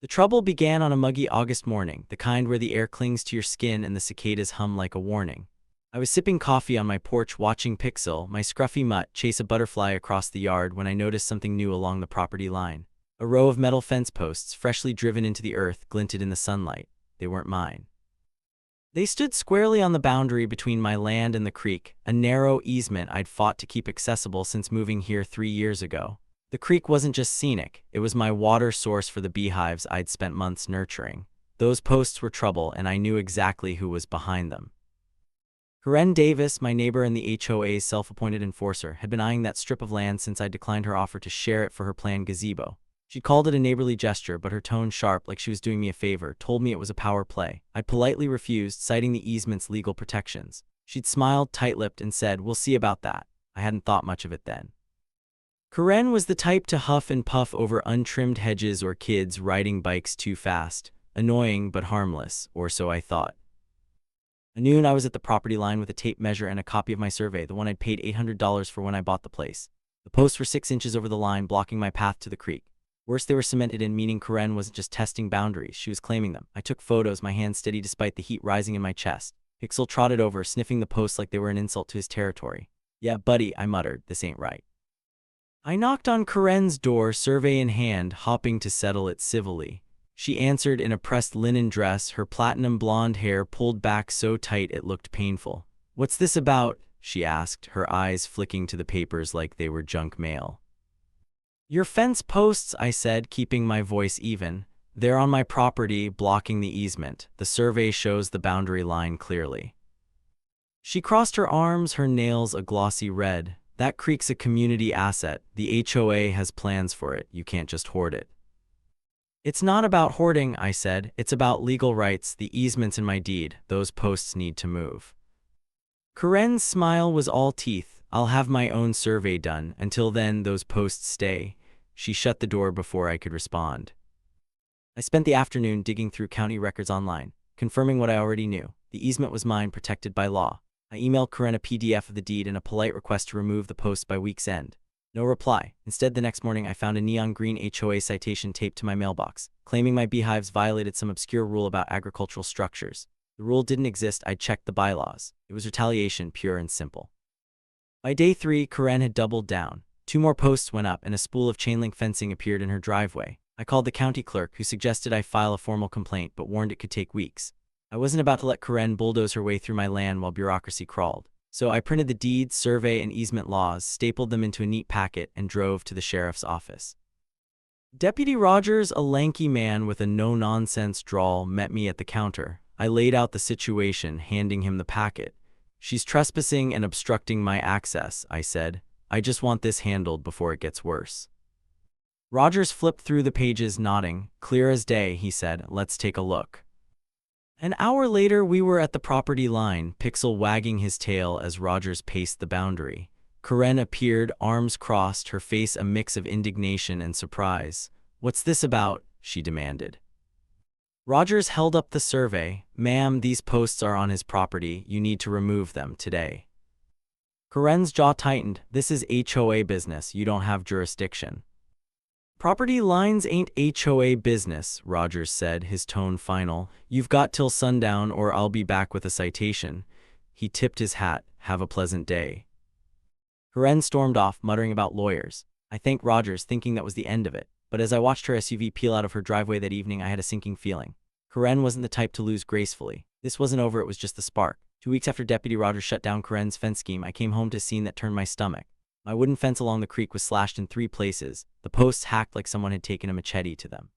The trouble began on a muggy August morning, the kind where the air clings to your skin and the cicadas hum like a warning. I was sipping coffee on my porch watching Pixel, my scruffy mutt, chase a butterfly across the yard when I noticed something new along the property line. A row of metal fence posts, freshly driven into the earth, glinted in the sunlight. They weren't mine. They stood squarely on the boundary between my land and the creek, a narrow easement I'd fought to keep accessible since moving here 3 years ago. The creek wasn't just scenic, it was my water source for the beehives I'd spent months nurturing. Those posts were trouble, and I knew exactly who was behind them. Karen Davis, my neighbor and the HOA's self-appointed enforcer, had been eyeing that strip of land since I declined her offer to share it for her planned gazebo. She called it a neighborly gesture, but her tone, sharp like she was doing me a favor, told me it was a power play. I politely refused, citing the easement's legal protections. She'd smiled, tight-lipped, and said, "We'll see about that." I hadn't thought much of it then. Karen was the type to huff and puff over untrimmed hedges or kids riding bikes too fast. Annoying but harmless, or so I thought. At noon, I was at the property line with a tape measure and a copy of my survey, the one I'd paid $800 for when I bought the place. The posts were 6 inches over the line, blocking my path to the creek. Worse, they were cemented in, meaning Karen wasn't just testing boundaries, she was claiming them. I took photos, my hands steady despite the heat rising in my chest. Pixel trotted over, sniffing the posts like they were an insult to his territory. "Yeah, buddy," I muttered, "this ain't right." I knocked on Karen's door, survey in hand, hoping to settle it civilly. She answered in a pressed linen dress, her platinum blonde hair pulled back so tight it looked painful. "What's this about?" she asked, her eyes flicking to the papers like they were junk mail. "Your fence posts," I said, keeping my voice even. "They're on my property, blocking the easement. The survey shows the boundary line clearly." She crossed her arms, her nails a glossy red. "That creek's a community asset. The HOA has plans for it. You can't just hoard it." "It's not about hoarding," I said. "It's about legal rights. The easement's in my deed. Those posts need to move." Karen's smile was all teeth. "I'll have my own survey done. Until then, those posts stay." She shut the door before I could respond. I spent the afternoon digging through county records online, confirming what I already knew. The easement was mine, protected by law. I emailed Karen a PDF of the deed and a polite request to remove the posts by week's end. No reply. Instead, the next morning I found a neon green HOA citation taped to my mailbox, claiming my beehives violated some obscure rule about agricultural structures. The rule didn't exist. I'd checked the bylaws. It was retaliation, pure and simple. By day 3, Karen had doubled down. 2 more posts went up and a spool of chain link fencing appeared in her driveway. I called the county clerk, who suggested I file a formal complaint but warned it could take weeks. I wasn't about to let Karen bulldoze her way through my land while bureaucracy crawled. So I printed the deed, survey, and easement laws, stapled them into a neat packet, and drove to the sheriff's office. Deputy Rogers, a lanky man with a no-nonsense drawl, met me at the counter. I laid out the situation, handing him the packet. "She's trespassing and obstructing my access," I said. "I just want this handled before it gets worse." Rogers flipped through the pages, nodding. "Clear as day," he said. "Let's take a look." An hour later, we were at the property line, Pixel wagging his tail as Rogers paced the boundary. Karen appeared, arms crossed, her face a mix of indignation and surprise. "What's this about?" she demanded. Rogers held up the survey. "Ma'am, these posts are on his property. You need to remove them today." Karen's jaw tightened. "This is HOA business. You don't have jurisdiction." "Property lines ain't HOA business," Rogers said, his tone final. "You've got till sundown or I'll be back with a citation." He tipped his hat. "Have a pleasant day." Karen stormed off, muttering about lawyers. I thanked Rogers, thinking that was the end of it. But as I watched her SUV peel out of her driveway that evening, I had a sinking feeling. Karen wasn't the type to lose gracefully. This wasn't over, it was just the spark. 2 weeks after Deputy Rogers shut down Karen's fence scheme, I came home to a scene that turned my stomach. My wooden fence along the creek was slashed in 3 places, the posts hacked like someone had taken a machete to them.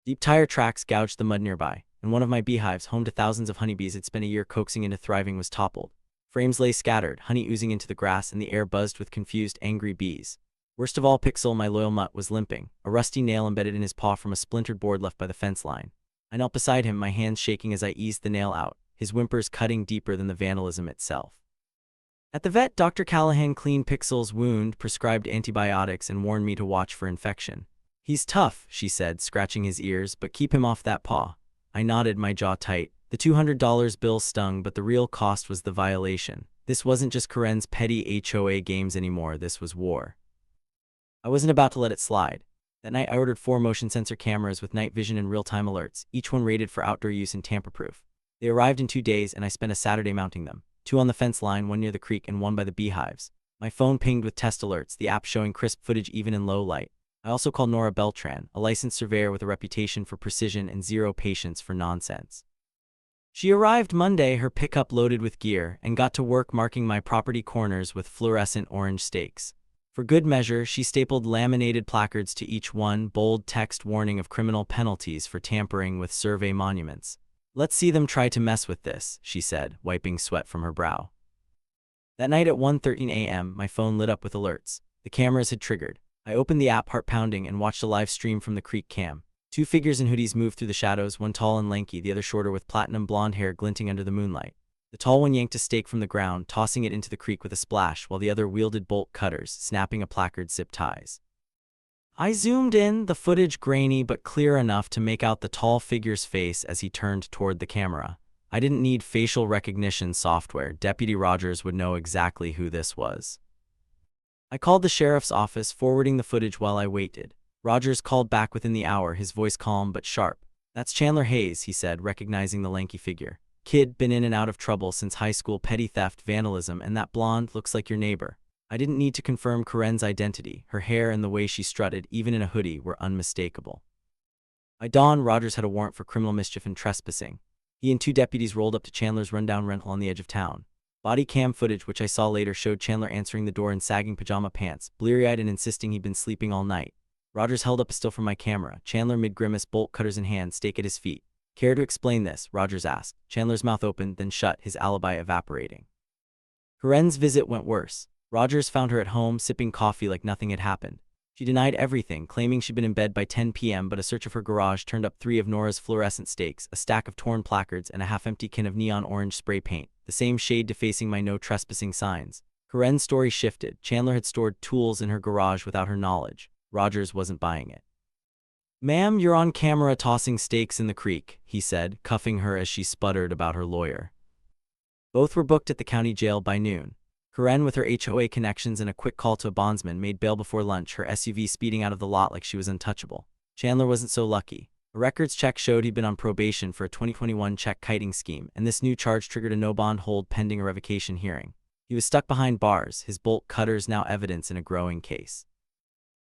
Deep tire tracks gouged the mud nearby, and one of my beehives, home to thousands of honeybees had spent a year coaxing into thriving, was toppled. Frames lay scattered, honey oozing into the grass, and the air buzzed with confused, angry bees. Worst of all, Pixel, my loyal mutt, was limping, a rusty nail embedded in his paw from a splintered board left by the fence line. I knelt beside him, my hands shaking as I eased the nail out, his whimpers cutting deeper than the vandalism itself. At the vet, Dr. Callahan cleaned Pixel's wound, prescribed antibiotics, and warned me to watch for infection. "He's tough," she said, scratching his ears, "but keep him off that paw." I nodded, my jaw tight. The $200 bill stung, but the real cost was the violation. This wasn't just Karen's petty HOA games anymore, this was war. I wasn't about to let it slide. That night, I ordered 4 motion sensor cameras with night vision and real-time alerts, each one rated for outdoor use and tamper-proof. They arrived in 2 days, and I spent a Saturday mounting them. 2 on the fence line, 1 near the creek, and 1 by the beehives. My phone pinged with test alerts, the app showing crisp footage even in low light. I also called Nora Beltran, a licensed surveyor with a reputation for precision and zero patience for nonsense. She arrived Monday, her pickup loaded with gear, and got to work marking my property corners with fluorescent orange stakes. For good measure, she stapled laminated placards to each one, bold text warning of criminal penalties for tampering with survey monuments. "Let's see them try to mess with this," she said, wiping sweat from her brow. That night at 1:13 a.m., my phone lit up with alerts. The cameras had triggered. I opened the app, heart pounding, and watched a live stream from the creek cam. 2 figures in hoodies moved through the shadows, one tall and lanky, the other shorter with platinum blonde hair glinting under the moonlight. The tall one yanked a stake from the ground, tossing it into the creek with a splash, while the other wielded bolt cutters, snapping a placard's zip ties. I zoomed in, the footage grainy but clear enough to make out the tall figure's face as he turned toward the camera. I didn't need facial recognition software. Deputy Rogers would know exactly who this was. I called the sheriff's office, forwarding the footage while I waited. Rogers called back within the hour, his voice calm but sharp. "That's Chandler Hayes," he said, recognizing the lanky figure. "Kid, been in and out of trouble since high school, petty theft, vandalism, and that blonde looks like your neighbor." I didn't need to confirm Karen's identity. Her hair and the way she strutted, even in a hoodie, were unmistakable. By dawn, Rogers had a warrant for criminal mischief and trespassing. He and 2 deputies rolled up to Chandler's rundown rental on the edge of town. Body cam footage, which I saw later, showed Chandler answering the door in sagging pajama pants, bleary-eyed and insisting he'd been sleeping all night. Rogers held up a still from my camera. Chandler mid-grimace, bolt cutters in hand, stake at his feet. "Care to explain this?" Rogers asked. Chandler's mouth opened, then shut, his alibi evaporating. Karen's visit went worse. Rogers found her at home, sipping coffee like nothing had happened. She denied everything, claiming she'd been in bed by 10 p.m., but a search of her garage turned up 3 of Nora's fluorescent stakes, a stack of torn placards, and a half-empty can of neon orange spray paint, the same shade defacing my no trespassing signs. Karen's story shifted. Chandler had stored tools in her garage without her knowledge. Rogers wasn't buying it. "Ma'am, you're on camera tossing stakes in the creek," he said, cuffing her as she sputtered about her lawyer. Both were booked at the county jail by noon. Karen, with her HOA connections and a quick call to a bondsman, made bail before lunch, her SUV speeding out of the lot like she was untouchable. Chandler wasn't so lucky. A records check showed he'd been on probation for a 2021 check kiting scheme, and this new charge triggered a no-bond hold pending a revocation hearing. He was stuck behind bars, his bolt cutters now evidence in a growing case.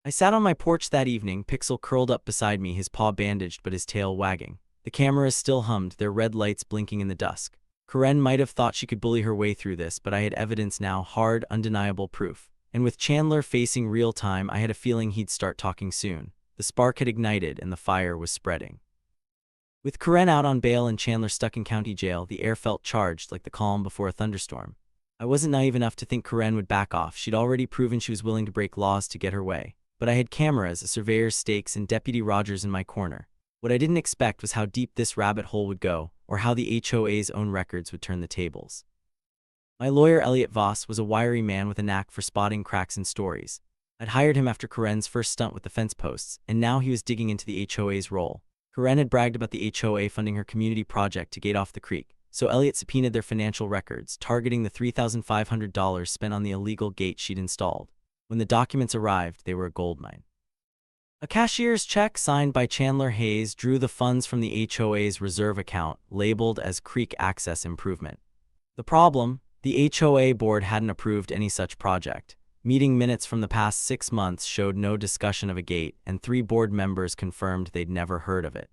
I sat on my porch that evening, Pixel curled up beside me, his paw bandaged but his tail wagging. The cameras still hummed, their red lights blinking in the dusk. Karen might have thought she could bully her way through this, but I had evidence now, hard, undeniable proof. And with Chandler facing real time, I had a feeling he'd start talking soon. The spark had ignited and the fire was spreading. With Karen out on bail and Chandler stuck in county jail, the air felt charged like the calm before a thunderstorm. I wasn't naive enough to think Karen would back off. She'd already proven she was willing to break laws to get her way. But I had cameras, a surveyor's stakes, and Deputy Rogers in my corner. What I didn't expect was how deep this rabbit hole would go, or how the HOA's own records would turn the tables. My lawyer, Elliot Voss, was a wiry man with a knack for spotting cracks in stories. I'd hired him after Karen's first stunt with the fence posts, and now he was digging into the HOA's role. Karen had bragged about the HOA funding her community project to gate off the creek, so Elliot subpoenaed their financial records, targeting the $3,500 spent on the illegal gate she'd installed. When the documents arrived, they were a goldmine. A cashier's check signed by Chandler Hayes drew the funds from the HOA's reserve account, labeled as Creek Access Improvement. The problem? The HOA board hadn't approved any such project. Meeting minutes from the past 6 months showed no discussion of a gate, and 3 board members confirmed they'd never heard of it.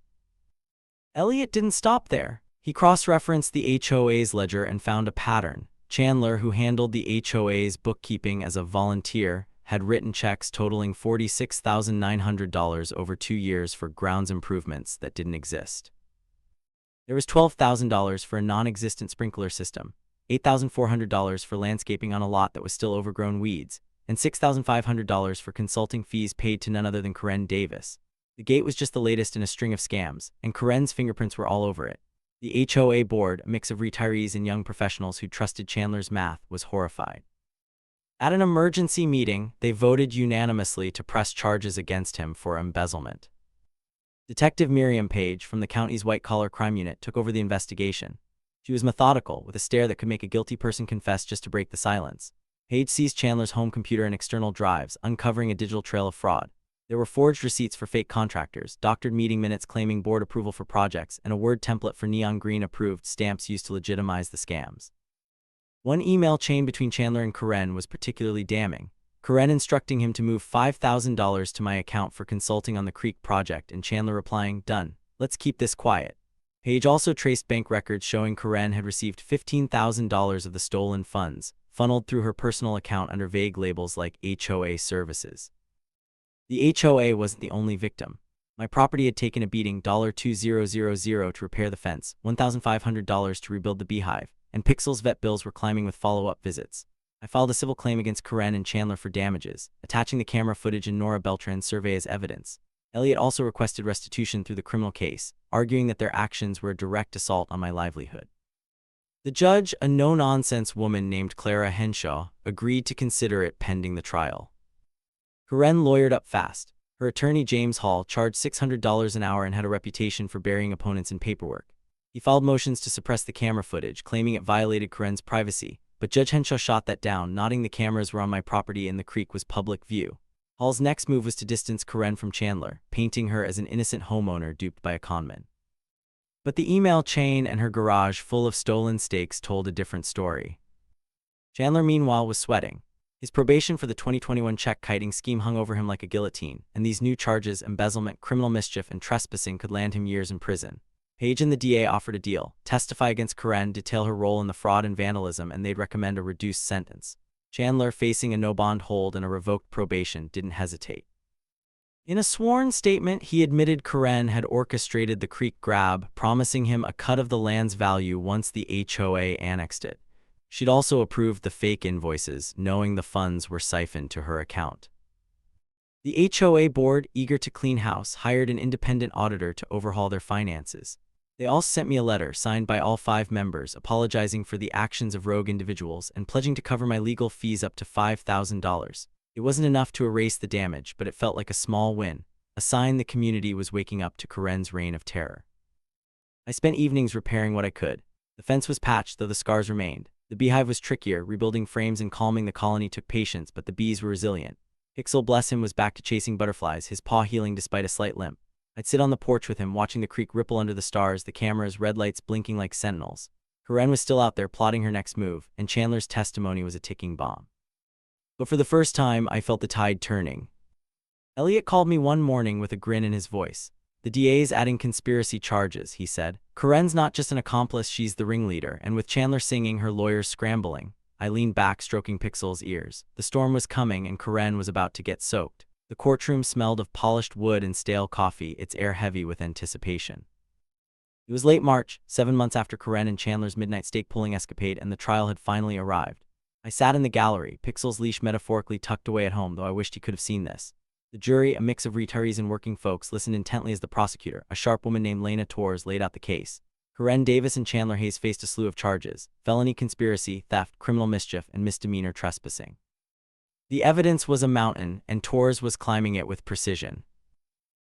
Elliot didn't stop there. He cross-referenced the HOA's ledger and found a pattern. Chandler, who handled the HOA's bookkeeping as a volunteer, had written checks totaling $46,900 over 2 years for grounds improvements that didn't exist. There was $12,000 for a non-existent sprinkler system, $8,400 for landscaping on a lot that was still overgrown weeds, and $6,500 for consulting fees paid to none other than Karen Davis. The gate was just the latest in a string of scams, and Karen's fingerprints were all over it. The HOA board, a mix of retirees and young professionals who trusted Chandler's math, was horrified. At an emergency meeting, they voted unanimously to press charges against him for embezzlement. Detective Miriam Page from the county's white-collar crime unit took over the investigation. She was methodical, with a stare that could make a guilty person confess just to break the silence. Page seized Chandler's home computer and external drives, uncovering a digital trail of fraud. There were forged receipts for fake contractors, doctored meeting minutes claiming board approval for projects, and a Word template for neon green approved stamps used to legitimize the scams. One email chain between Chandler and Karen was particularly damning. Karen instructing him to move $5,000 to my account for consulting on the Creek project, and Chandler replying, "Done. Let's keep this quiet." Page also traced bank records showing Karen had received $15,000 of the stolen funds, funneled through her personal account under vague labels like HOA services. The HOA wasn't the only victim. My property had taken a beating, $2,000 to repair the fence, $1,500 to rebuild the beehive, and Pixel's vet bills were climbing with follow-up visits. I filed a civil claim against Karen and Chandler for damages, attaching the camera footage and Nora Beltran's survey as evidence. Elliot also requested restitution through the criminal case, arguing that their actions were a direct assault on my livelihood. The judge, a no-nonsense woman named Clara Henshaw, agreed to consider it pending the trial. Karen lawyered up fast. Her attorney James Hall charged $600 an hour and had a reputation for burying opponents in paperwork. He filed motions to suppress the camera footage, claiming it violated Karen's privacy, but Judge Henshaw shot that down, noting the cameras were on my property and the creek was public view. Hall's next move was to distance Karen from Chandler, painting her as an innocent homeowner duped by a conman. But the email chain and her garage full of stolen stakes told a different story. Chandler, meanwhile, was sweating. His probation for the 2021 check-kiting scheme hung over him like a guillotine, and these new charges, embezzlement, criminal mischief, and trespassing, could land him years in prison. Page and the DA offered a deal: testify against Karen, detail her role in the fraud and vandalism, and they'd recommend a reduced sentence. Chandler, facing a no-bond hold and a revoked probation, didn't hesitate. In a sworn statement, he admitted Karen had orchestrated the creek grab, promising him a cut of the land's value once the HOA annexed it. She'd also approved the fake invoices, knowing the funds were siphoned to her account. The HOA board, eager to clean house, hired an independent auditor to overhaul their finances. They all sent me a letter, signed by all 5 members, apologizing for the actions of rogue individuals and pledging to cover my legal fees up to $5,000. It wasn't enough to erase the damage, but it felt like a small win, a sign the community was waking up to Karen's reign of terror. I spent evenings repairing what I could. The fence was patched, though the scars remained. The beehive was trickier. Rebuilding frames and calming the colony took patience, but the bees were resilient. Pixel, bless him, was back to chasing butterflies, his paw healing despite a slight limp. I'd sit on the porch with him, watching the creek ripple under the stars, the camera's red lights blinking like sentinels. Karen was still out there, plotting her next move, and Chandler's testimony was a ticking bomb. But for the first time, I felt the tide turning. Elliot called me one morning with a grin in his voice. "The DA's adding conspiracy charges," he said. "Karen's not just an accomplice, she's the ringleader." And with Chandler singing, her lawyers scrambling, I leaned back, stroking Pixel's ears. The storm was coming, and Karen was about to get soaked. The courtroom smelled of polished wood and stale coffee, its air heavy with anticipation. It was late March, 7 months after Karen and Chandler's midnight stake-pulling escapade, and the trial had finally arrived. I sat in the gallery, Pixel's leash metaphorically tucked away at home, though I wished he could have seen this. The jury, a mix of retirees and working folks, listened intently as the prosecutor, a sharp woman named Lena Torres, laid out the case. Karen Davis and Chandler Hayes faced a slew of charges: felony conspiracy, theft, criminal mischief, and misdemeanor trespassing. The evidence was a mountain, and Torres was climbing it with precision.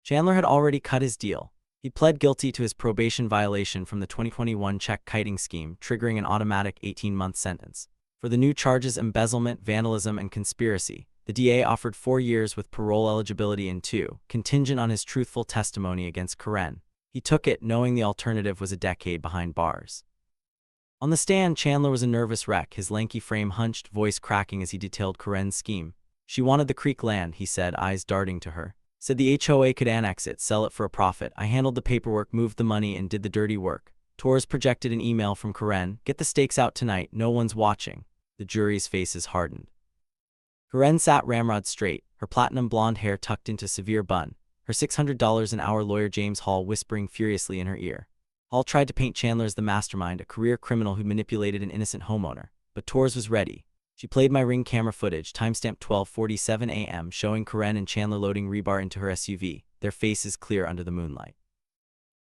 Chandler had already cut his deal. He pled guilty to his probation violation from the 2021 check-kiting scheme, triggering an automatic 18-month sentence. For the new charges, embezzlement, vandalism, and conspiracy, the DA offered 4 years with parole eligibility in 2, contingent on his truthful testimony against Karen. He took it, knowing the alternative was a decade behind bars. On the stand, Chandler was a nervous wreck, his lanky frame hunched, voice cracking as he detailed Karen's scheme. "She wanted the creek land," he said, eyes darting to her. "Said the HOA could annex it, sell it for a profit. I handled the paperwork, moved the money, and did the dirty work." Torres projected an email from Karen: "Get the stakes out tonight, no one's watching." The jury's faces hardened. Karen sat ramrod straight, her platinum blonde hair tucked into severe bun, her $600 an hour lawyer James Hall whispering furiously in her ear. Hall tried to paint Chandler as the mastermind, a career criminal who manipulated an innocent homeowner, but Torres was ready. She played my Ring camera footage, timestamp 12:47 a.m., showing Karen and Chandler loading rebar into her SUV, their faces clear under the moonlight.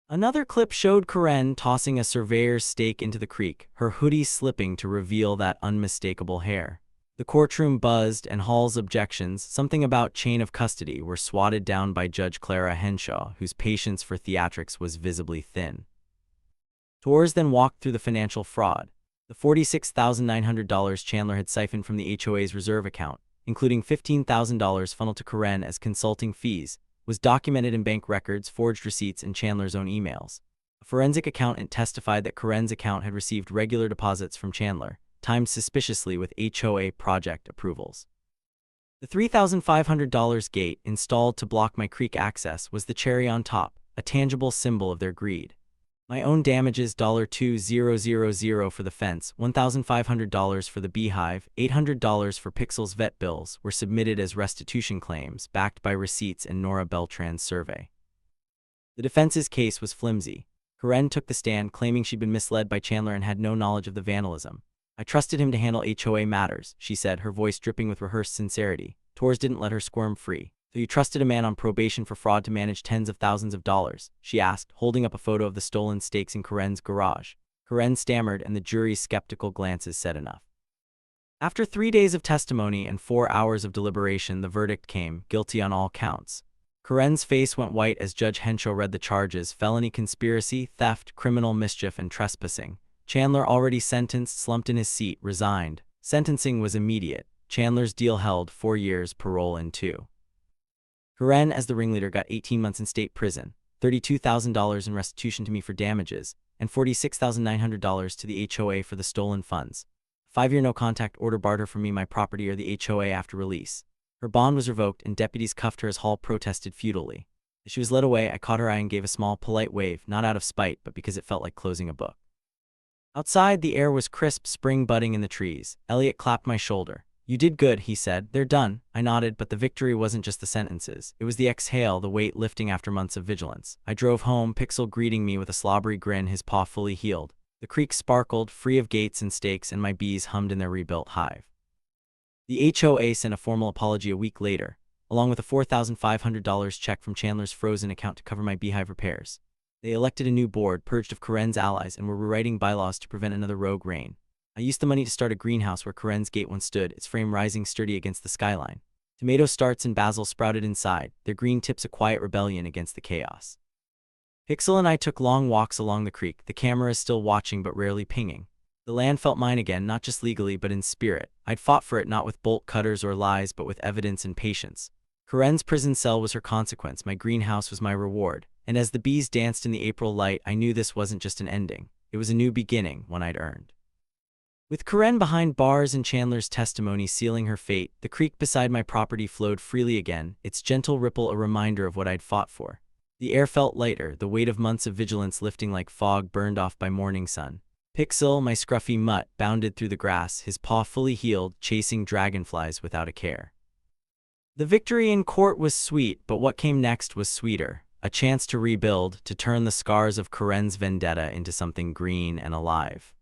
Another clip showed Karen tossing a surveyor's stake into the creek, her hoodie slipping to reveal that unmistakable hair. The courtroom buzzed, and Hall's objections, something about chain of custody, were swatted down by Judge Clara Henshaw, whose patience for theatrics was visibly thin. Torres then walked through the financial fraud. The $46,900 Chandler had siphoned from the HOA's reserve account, including $15,000 funneled to Karen as consulting fees, was documented in bank records, forged receipts, and Chandler's own emails. A forensic accountant testified that Karen's account had received regular deposits from Chandler, timed suspiciously with HOA project approvals. The $3,500 gate installed to block my creek access was the cherry on top, a tangible symbol of their greed. My own damages $2,000 for the fence, $1,500 for the beehive, $800 for Pixel's vet bills were submitted as restitution claims backed by receipts and Nora Beltran's survey. The defense's case was flimsy. Karen took the stand claiming she'd been misled by Chandler and had no knowledge of the vandalism. I trusted him to handle HOA matters, she said, her voice dripping with rehearsed sincerity. Tours didn't let her squirm free. So you trusted a man on probation for fraud to manage tens of thousands of dollars? She asked, holding up a photo of the stolen stakes in Karen's garage. Karen stammered, and the jury's skeptical glances said enough. After 3 days of testimony and 4 hours of deliberation, the verdict came, guilty on all counts. Karen's face went white as Judge Henshaw read the charges: felony conspiracy, theft, criminal mischief, and trespassing. Chandler, already sentenced, slumped in his seat, resigned. Sentencing was immediate. Chandler's deal held 4 years, parole in 2. Karen, as the ringleader, got 18 months in state prison, $32,000 in restitution to me for damages, and $46,900 to the HOA for the stolen funds. 5-year no-contact order barred her from me, my property, or the HOA after release. Her bond was revoked, and deputies cuffed her as Hall protested futilely. As she was led away, I caught her eye and gave a small, polite wave, not out of spite, but because it felt like closing a book. Outside, the air was crisp, spring budding in the trees. Elliot clapped my shoulder. You did good, he said. They're done. I nodded, but the victory wasn't just the sentences. It was the exhale, the weight lifting after months of vigilance. I drove home, Pixel greeting me with a slobbery grin, his paw fully healed. The creek sparkled, free of gates and stakes, and my bees hummed in their rebuilt hive. The HOA sent a formal apology a week later, along with a $4,500 check from Chandler's frozen account to cover my beehive repairs. They elected a new board, purged of Karen's allies, and were rewriting bylaws to prevent another rogue reign. I used the money to start a greenhouse where Karen's gate once stood, its frame rising sturdy against the skyline. Tomato starts and basil sprouted inside, their green tips a quiet rebellion against the chaos. Pixel and I took long walks along the creek, the cameras still watching but rarely pinging. The land felt mine again, not just legally but in spirit. I'd fought for it not with bolt cutters or lies but with evidence and patience. Karen's prison cell was her consequence, my greenhouse was my reward. And as the bees danced in the April light, I knew this wasn't just an ending. It was a new beginning, one I'd earned. With Karen behind bars and Chandler's testimony sealing her fate, the creek beside my property flowed freely again, its gentle ripple a reminder of what I'd fought for. The air felt lighter, the weight of months of vigilance lifting like fog burned off by morning sun. Pixel, my scruffy mutt, bounded through the grass, his paw fully healed, chasing dragonflies without a care. The victory in court was sweet, but what came next was sweeter. A chance to rebuild, to turn the scars of Karen's vendetta into something green and alive.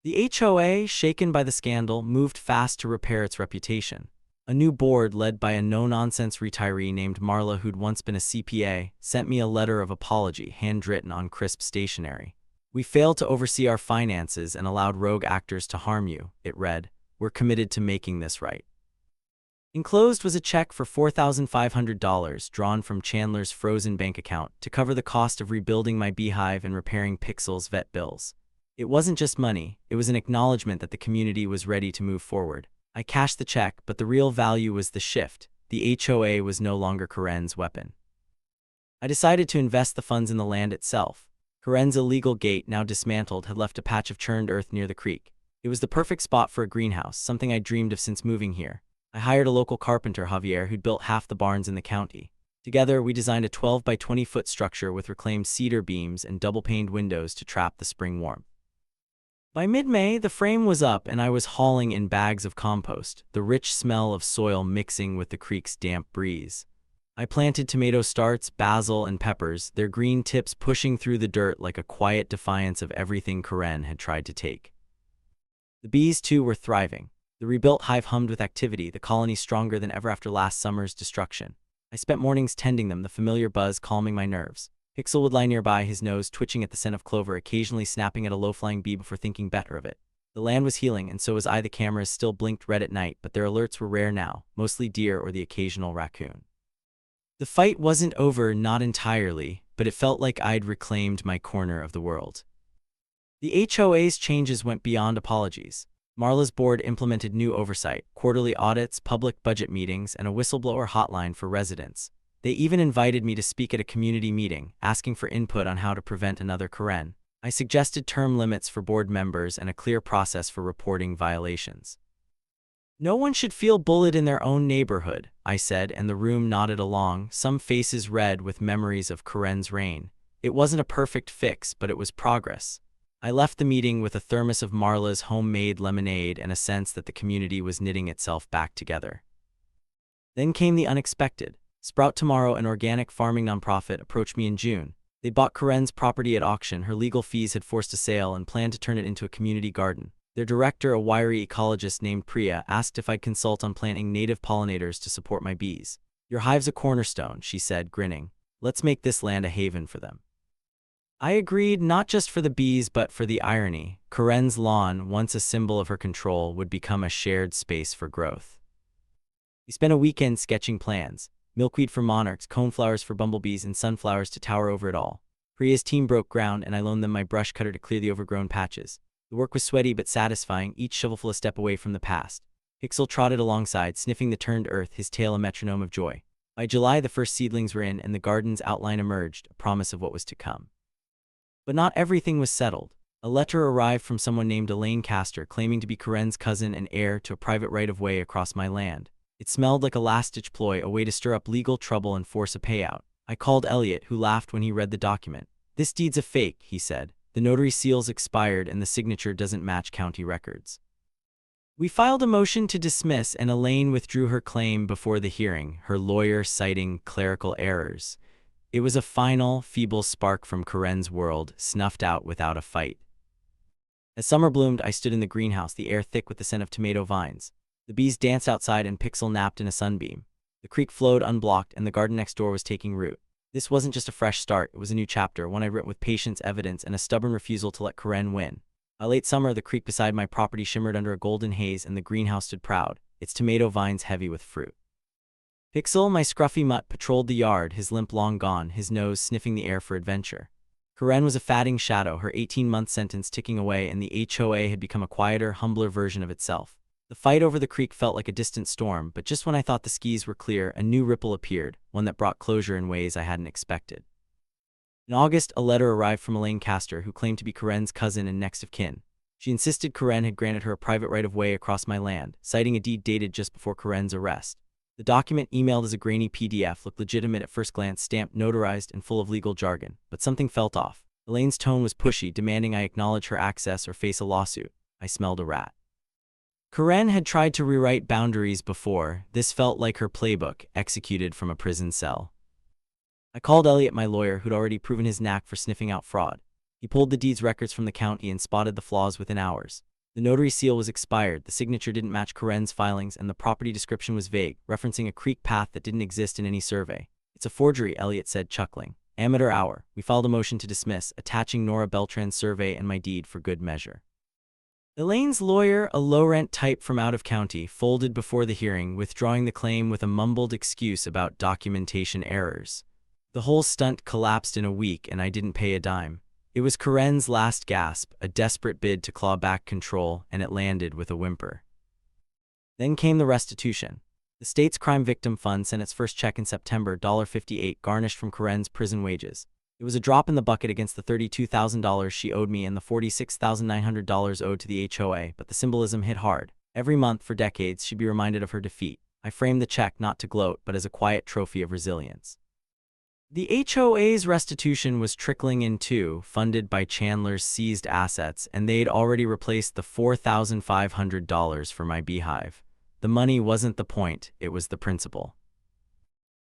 The HOA, shaken by the scandal, moved fast to repair its reputation. A new board, led by a no-nonsense retiree named Marla who'd once been a CPA, sent me a letter of apology, handwritten on crisp stationery. We failed to oversee our finances and allowed rogue actors to harm you, it read. We're committed to making this right. Enclosed was a check for $4,500 drawn from Chandler's frozen bank account to cover the cost of rebuilding my beehive and repairing Pixel's vet bills. It wasn't just money, it was an acknowledgement that the community was ready to move forward. I cashed the check, but the real value was the shift. The HOA was no longer Karen's weapon. I decided to invest the funds in the land itself. Karen's illegal gate, now dismantled, had left a patch of churned earth near the creek. It was the perfect spot for a greenhouse, something I'd dreamed of since moving here. I hired a local carpenter, Javier, who'd built half the barns in the county. Together, we designed a 12 by 20-foot structure with reclaimed cedar beams and double-paned windows to trap the spring warmth. By mid-May, the frame was up and I was hauling in bags of compost, the rich smell of soil mixing with the creek's damp breeze. I planted tomato starts, basil, and peppers, their green tips pushing through the dirt like a quiet defiance of everything Karen had tried to take. The bees, too, were thriving. The rebuilt hive hummed with activity, the colony stronger than ever after last summer's destruction. I spent mornings tending them, the familiar buzz calming my nerves. Pixel would lie nearby, his nose twitching at the scent of clover, occasionally snapping at a low-flying bee before thinking better of it. The land was healing, and so was I. The cameras still blinked red at night, but their alerts were rare now, mostly deer or the occasional raccoon. The fight wasn't over, not entirely, but it felt like I'd reclaimed my corner of the world. The HOA's changes went beyond apologies. Marla's board implemented new oversight, quarterly audits, public budget meetings, and a whistleblower hotline for residents. They even invited me to speak at a community meeting, asking for input on how to prevent another Karen. I suggested term limits for board members and a clear process for reporting violations. No one should feel bullied in their own neighborhood, I said, and the room nodded along, some faces red with memories of Karen's reign. It wasn't a perfect fix, but it was progress. I left the meeting with a thermos of Marla's homemade lemonade and a sense that the community was knitting itself back together. Then came the unexpected. Sprout Tomorrow, an organic farming nonprofit, approached me in June. They bought Karen's property at auction, her legal fees had forced a sale, and planned to turn it into a community garden. Their director, a wiry ecologist named Priya, asked if I'd consult on planting native pollinators to support my bees. Your hive's a cornerstone, she said, grinning. Let's make this land a haven for them. I agreed, not just for the bees but for the irony. Karen's lawn, once a symbol of her control, would become a shared space for growth. We spent a weekend sketching plans. Milkweed for monarchs, coneflowers for bumblebees, and sunflowers to tower over it all. Priya's team broke ground, and I loaned them my brush cutter to clear the overgrown patches. The work was sweaty but satisfying, each shovelful a step away from the past. Pixel trotted alongside, sniffing the turned earth, his tail a metronome of joy. By July, the first seedlings were in, and the garden's outline emerged, a promise of what was to come. But not everything was settled. A letter arrived from someone named Elaine Castor, claiming to be Karen's cousin and heir to a private right-of-way across my land. It smelled like a last-ditch ploy, a way to stir up legal trouble and force a payout. I called Elliot, who laughed when he read the document. This deed's a fake, he said. The notary seal's expired and the signature doesn't match county records. We filed a motion to dismiss, and Elaine withdrew her claim before the hearing, her lawyer citing clerical errors. It was a final, feeble spark from Karen's world, snuffed out without a fight. As summer bloomed, I stood in the greenhouse, the air thick with the scent of tomato vines. The bees danced outside and Pixel napped in a sunbeam. The creek flowed unblocked and the garden next door was taking root. This wasn't just a fresh start, it was a new chapter, one I wrote with patience, evidence, and a stubborn refusal to let Karen win. By late summer, the creek beside my property shimmered under a golden haze and the greenhouse stood proud, its tomato vines heavy with fruit. Pixel, my scruffy mutt, patrolled the yard, his limp long gone, his nose sniffing the air for adventure. Karen was a fatting shadow, her 18-month sentence ticking away, and the HOA had become a quieter, humbler version of itself. The fight over the creek felt like a distant storm, but just when I thought the skies were clear, a new ripple appeared, one that brought closure in ways I hadn't expected. In August, a letter arrived from Elaine Castor, who claimed to be Karen's cousin and next of kin. She insisted Karen had granted her a private right-of-way across my land, citing a deed dated just before Karen's arrest. The document, emailed as a grainy PDF, looked legitimate at first glance, stamped, notarized, and full of legal jargon. But something felt off. Elaine's tone was pushy, demanding I acknowledge her access or face a lawsuit. I smelled a rat. Karen had tried to rewrite boundaries before. This felt like her playbook, executed from a prison cell. I called Elliot, my lawyer, who'd already proven his knack for sniffing out fraud. He pulled the deeds records from the county and spotted the flaws within hours. The notary seal was expired, the signature didn't match Karen's filings, and the property description was vague, referencing a creek path that didn't exist in any survey. It's a forgery, Elliot said, chuckling. Amateur hour. We filed a motion to dismiss, attaching Nora Beltran's survey and my deed for good measure. Elaine's lawyer, a low-rent type from out of county, folded before the hearing, withdrawing the claim with a mumbled excuse about documentation errors. The whole stunt collapsed in a week, and I didn't pay a dime. It was Karen's last gasp, a desperate bid to claw back control, and it landed with a whimper. Then came the restitution. The state's crime victim fund sent its first check in September, $58, garnished from Karen's prison wages. It was a drop in the bucket against the $32,000 she owed me and the $46,900 owed to the HOA, but the symbolism hit hard. Every month for decades she'd be reminded of her defeat. I framed the check not to gloat, but as a quiet trophy of resilience. The HOA's restitution was trickling in too, funded by Chandler's seized assets, and they'd already replaced the $4,500 for my beehive. The money wasn't the point, it was the principle.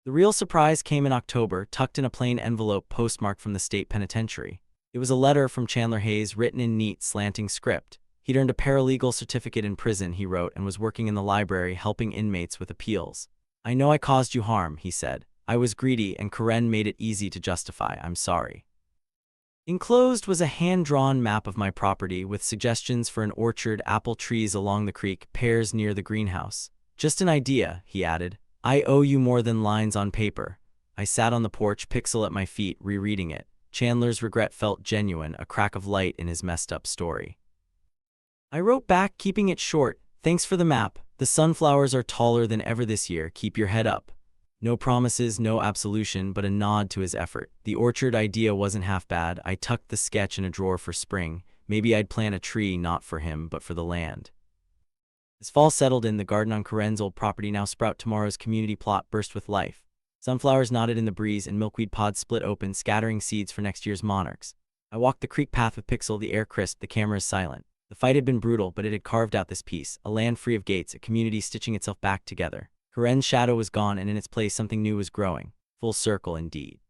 The real surprise came in October, tucked in a plain envelope postmarked from the state penitentiary. It was a letter from Chandler Hayes, written in neat, slanting script. He'd earned a paralegal certificate in prison, he wrote, and was working in the library helping inmates with appeals. I know I caused you harm, he said. I was greedy, and Karen made it easy to justify. I'm sorry. Enclosed was a hand-drawn map of my property with suggestions for an orchard, apple trees along the creek, pears near the greenhouse. Just an idea, he added. I owe you more than lines on paper. I sat on the porch, Pixel at my feet, rereading it. Chandler's regret felt genuine, a crack of light in his messed-up story. I wrote back, keeping it short. Thanks for the map. The sunflowers are taller than ever this year. Keep your head up. No promises, no absolution, but a nod to his effort. The orchard idea wasn't half bad. I tucked the sketch in a drawer for spring. Maybe I'd plant a tree, not for him, but for the land. As fall settled in, the garden on Karen's old property, now Sprout Tomorrow's community plot, burst with life. Sunflowers nodded in the breeze and milkweed pods split open, scattering seeds for next year's monarchs. I walked the creek path with Pixel, the air crisp, the cameras silent. The fight had been brutal, but it had carved out this piece, a land free of gates, a community stitching itself back together. Karen's shadow was gone, and in its place something new was growing. Full circle indeed.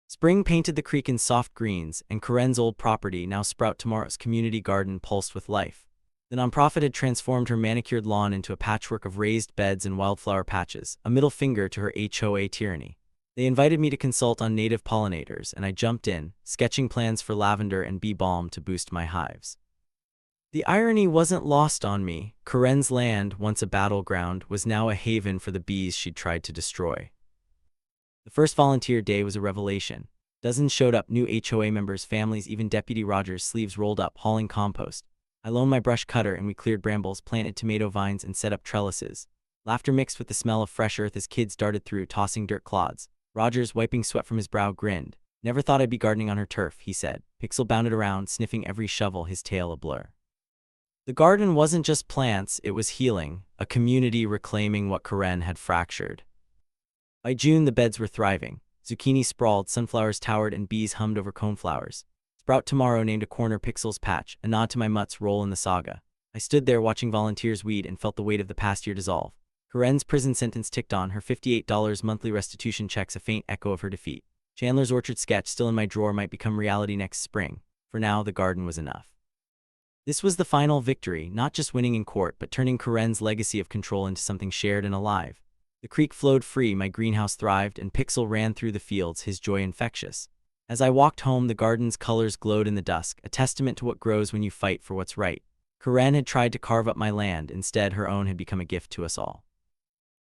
Spring painted the creek in soft greens, and Karen's old property, now Sprout Tomorrow's community garden, pulsed with life. The nonprofit had transformed her manicured lawn into a patchwork of raised beds and wildflower patches, a middle finger to her HOA tyranny. They invited me to consult on native pollinators, and I jumped in, sketching plans for lavender and bee balm to boost my hives. The irony wasn't lost on me. Karen's land, once a battleground, was now a haven for the bees she'd tried to destroy. The first volunteer day was a revelation. Dozens showed up, new HOA members, families, even Deputy Rogers, sleeves rolled up, hauling compost. I loaned my brush cutter and we cleared brambles, planted tomato vines, and set up trellises. Laughter mixed with the smell of fresh earth as kids darted through, tossing dirt clods. Rogers, wiping sweat from his brow, grinned. Never thought I'd be gardening on her turf, he said. Pixel bounded around, sniffing every shovel, his tail a blur. The garden wasn't just plants, it was healing, a community reclaiming what Karen had fractured. By June, the beds were thriving. Zucchini sprawled, sunflowers towered, and bees hummed over coneflowers. Sprout Tomorrow named a corner Pixel's patch, a nod to my mutt's role in the saga. I stood there watching volunteers weed and felt the weight of the past year dissolve. Karen's prison sentence ticked on, her $58 monthly restitution checks a faint echo of her defeat. Chandler's orchard sketch, still in my drawer, might become reality next spring. For now, the garden was enough. This was the final victory, not just winning in court, but turning Karen's legacy of control into something shared and alive. The creek flowed free, my greenhouse thrived, and Pixel ran through the fields, his joy infectious. As I walked home, the garden's colors glowed in the dusk, a testament to what grows when you fight for what's right. Karen had tried to carve up my land, instead her own had become a gift to us all.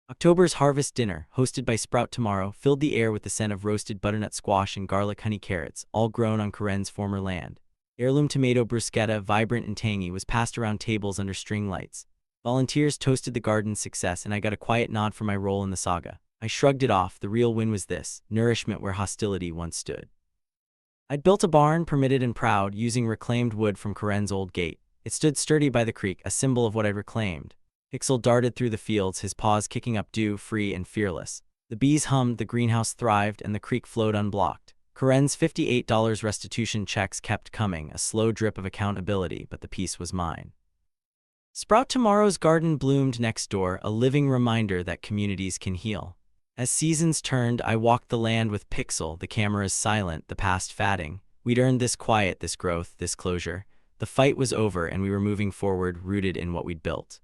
October's harvest dinner, hosted by Sprout Tomorrow, filled the air with the scent of roasted butternut squash and garlic honey carrots, all grown on Karen's former land. Heirloom tomato bruschetta, vibrant and tangy, was passed around tables under string lights. Volunteers toasted the garden's success, and I got a quiet nod for my role in the saga. I shrugged it off. The real win was this: nourishment where hostility once stood. I'd built a barn, permitted and proud, using reclaimed wood from Karen's old gate. It stood sturdy by the creek, a symbol of what I'd reclaimed. Pixel darted through the fields, his paws kicking up dew, free and fearless. The bees hummed, the greenhouse thrived, and the creek flowed unblocked. Karen's $58 restitution checks kept coming, a slow drip of accountability, but the peace was mine. Sprout Tomorrow's garden bloomed next door, a living reminder that communities can heal. As seasons turned, I walked the land with Pixel, the cameras silent, the past fading. We'd earned this quiet, this growth, this closure. The fight was over, and we were moving forward, rooted in what we'd built.